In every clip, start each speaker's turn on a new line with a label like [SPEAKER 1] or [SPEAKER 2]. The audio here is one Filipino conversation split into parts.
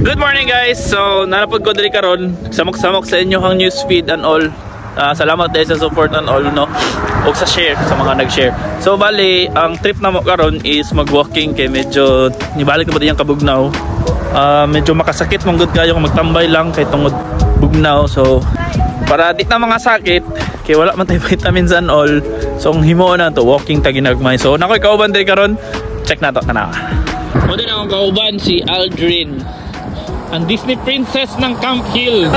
[SPEAKER 1] Good morning guys! So narapod ko diri karon, samok-samok sa inyo ang newsfeed and all. Salamat dahil sa support and all, no? O sa share, sa mga nag-share. So bali, ang trip na mo karon is mag-walking kay medyo nibalik na ba diyang kabugnaw. Medyo makasakit mong good kayo kung magtambay lang kay tungod bugnaw. So para di na mga sakit kay wala man tayo vitamins and all. So ang himo na to walking ta ginagmay. So nakoy kauban diri karon. Check na to kana. O din akong kauban si Aldrin, ang Disney princess ng Camp Hill.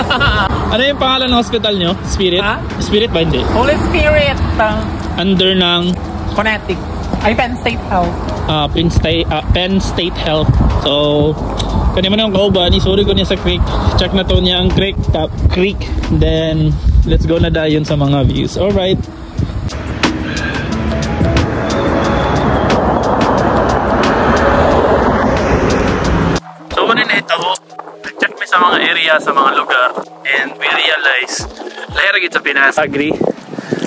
[SPEAKER 1] Ano yung pangalan ng hospital nyo? Spirit? Ha? Spirit ba hindi?
[SPEAKER 2] Holy Spirit.
[SPEAKER 1] Under ng
[SPEAKER 2] Connecticut. Ay, Penn State Health.
[SPEAKER 1] Penn State Health. So kanya man ang kauban, isuri ko niya sa creek. Check na to niya ang creek, top creek. Then let's go na dayon sa mga views. Alright. So manin ito, check me sa mga area, sa mga lugar, and we realize layaragit sa Pinas. Agree?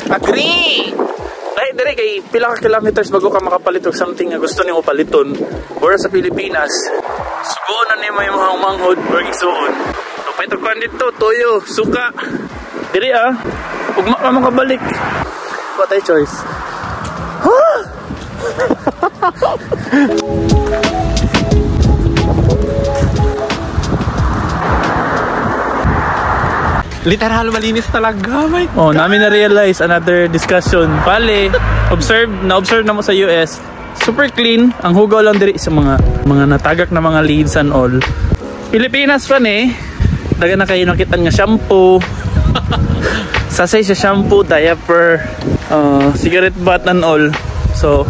[SPEAKER 1] Agree! Ay, dire kay pila ka kilometers bago ka makapalit og something nga gusto nimo paliton. Or sa Pilipinas, sugoon na nimo yung mga manghod or isuon. So paitukan dito, toyo, suka. Dire ugma ka makabalik. What a choice. Huh?
[SPEAKER 2] Literal malinis talaga, my
[SPEAKER 1] God. Oh, namin na-realize another discussion. Pali, na-observe na mo sa US. Super clean. Ang hugaw lang diri sa mga natagak na mga leaves and all. Pilipinas pa ni. Daga na kayo nakita nga shampoo. Sasay sa shampoo, diaper, cigarette butt and all. So,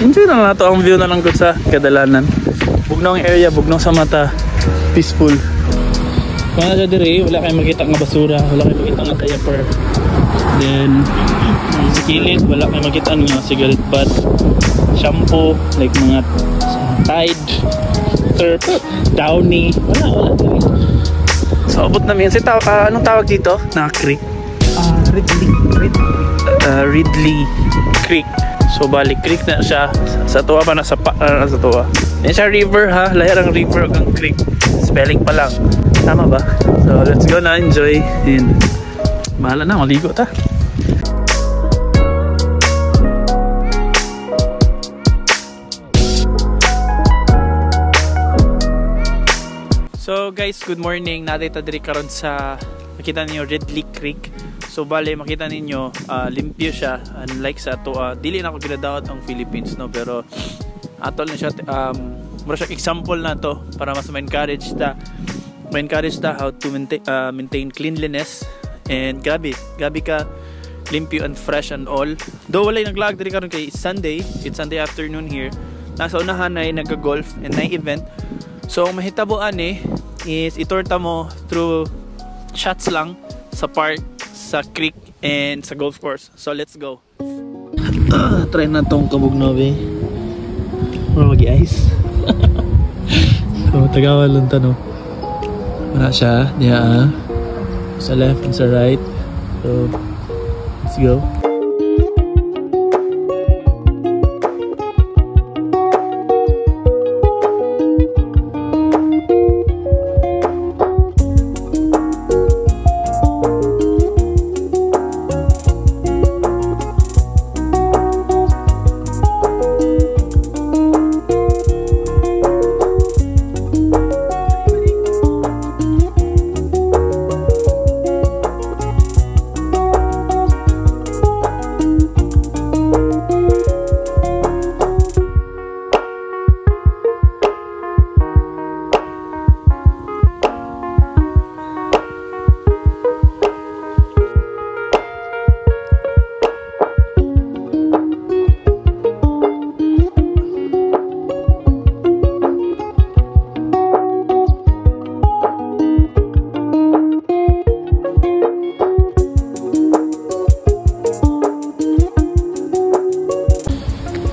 [SPEAKER 1] enjoy na lang ito ang view na lang good sa kadalanan. Bugnong area, bugnong sa mata. Peaceful. Kung na diri, wala kayong makita ng basura, wala kayong makita ng diaper. Then, sa kilid, wala kayong makita ng cigarette butt, shampoo, like mga Tide, Surf, Downy, wala diri. So, abot namin. Anong tawag dito? Na creek? Ridley Creek. So, balik creek na siya. Sa tuwa pa na sa tuwa. Yan siya river ha, layar ang river ang creek. Spelling pa lang. Tama ba? So let's go na, enjoy. And bahala na, maligo ta. So guys, good morning. Nadita diri karon sa makita niyo Ridley Creek. So bale makita ninyo limpyo siya, unlike sa ato dili na ako ginadawat ang Philippines, no, pero atol na siya mura siya example na to para mas ma-encourage ta how to maintain cleanliness. And grabe ka limpyo and fresh and all. Though walay naglag diri karon kay Sunday, it's Sunday afternoon here. Nasa unahan ay nagga-golf and night event. So ang mahitabuan is itorta mo through shots lang sa park, sa creek, and sa golf course. So let's go. Try na tong kabugnaw Mura mag-ice. So tagawan lang tanong. Wala siya, diya sa left and sa right. So let's go.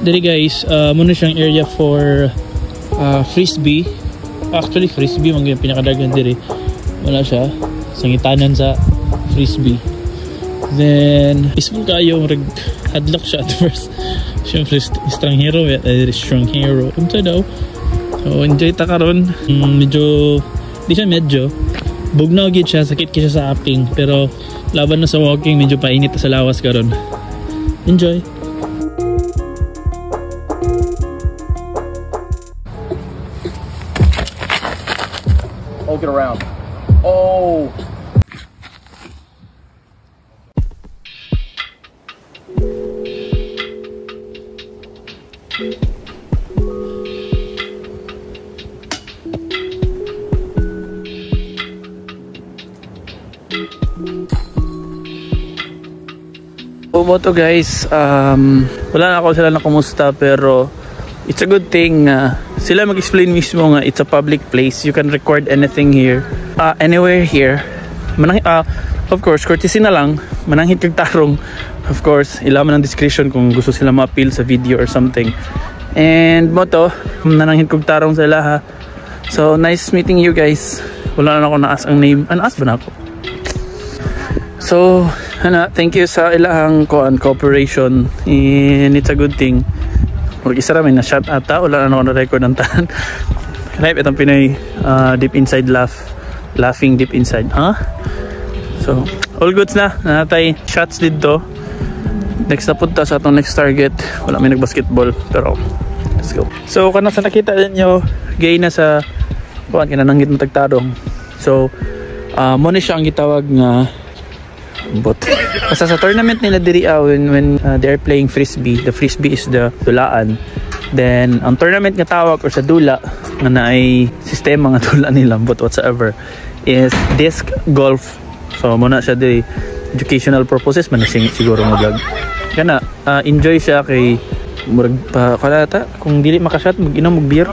[SPEAKER 1] Diri guys, muna siyang area for frisbee. Actually frisbee man yung pinakadagan diri. Wala siya sangitanan sa frisbee. Then peaceful kayo, hadlock siya at first. Siyempre strong hero, strong hero. Punta daw. So enjoy ta karon. Medyo Di siya medyo. Bugnaw gid siya, sakit siya sa aping. Pero laban na sa walking, medyo painit sa lawas karon. Enjoy!
[SPEAKER 3] Oh, get around. Oh!
[SPEAKER 1] Moto guys, wala na ako sila na kumusta, pero it's a good thing sila mag-explain mismo nga it's a public place, you can record anything here, anywhere here. Of course, courtesy na lang, mananghit kag tarong, of course, ilaman ng discretion kung gusto sila ma-appeal sa video or something. And moto, nananghit kag tarong sila ha. So nice meeting you guys. Wala na ako naas ang name, naas ba na ako? So thank you sa ilahang cooperation, and it's a good thing. Huwag isa ramin na shot ata, wala na ako na-record ng tahan. Right, itong Pinoy deep inside laughing deep inside. So all goods na, natay shots dito. Next na punta sa atong next target. Wala may nag-basketball, pero let's go. So kana sa nakita ninyo, gay na sa kuan kinananggit mo tagtarong. So mo ni siya ang gitawag nga but basta sa tournament nila diri when they're playing frisbee, the frisbee is the dulaan, then ang tournament nga tawag or sa dula nga naay sistema nga dula nila but whatsoever is disc golf. So muna siya diri educational purposes man siguro mo vlog kana, enjoy siya kay murag pa kalata kung dili makashot mag-inom og beer.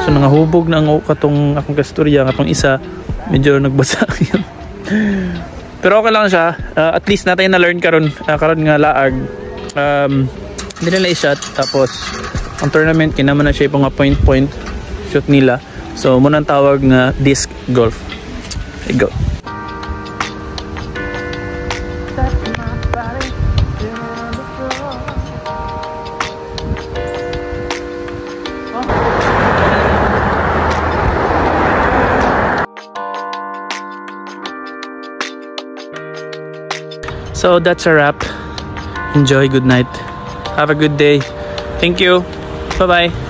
[SPEAKER 1] So nangahubog na ang katong akong kastorya katong isa medyo nagbasa yun. Pero okay lang siya, at least natin na-learn karon nga laag. Hindi nila i-shot, tapos ang tournament kinaman na siya yung mga point shoot nila. So muna ang tawag nga disc golf. Okay, go. So that's a wrap. Enjoy, good night. Have a good day. Thank you. Bye-bye.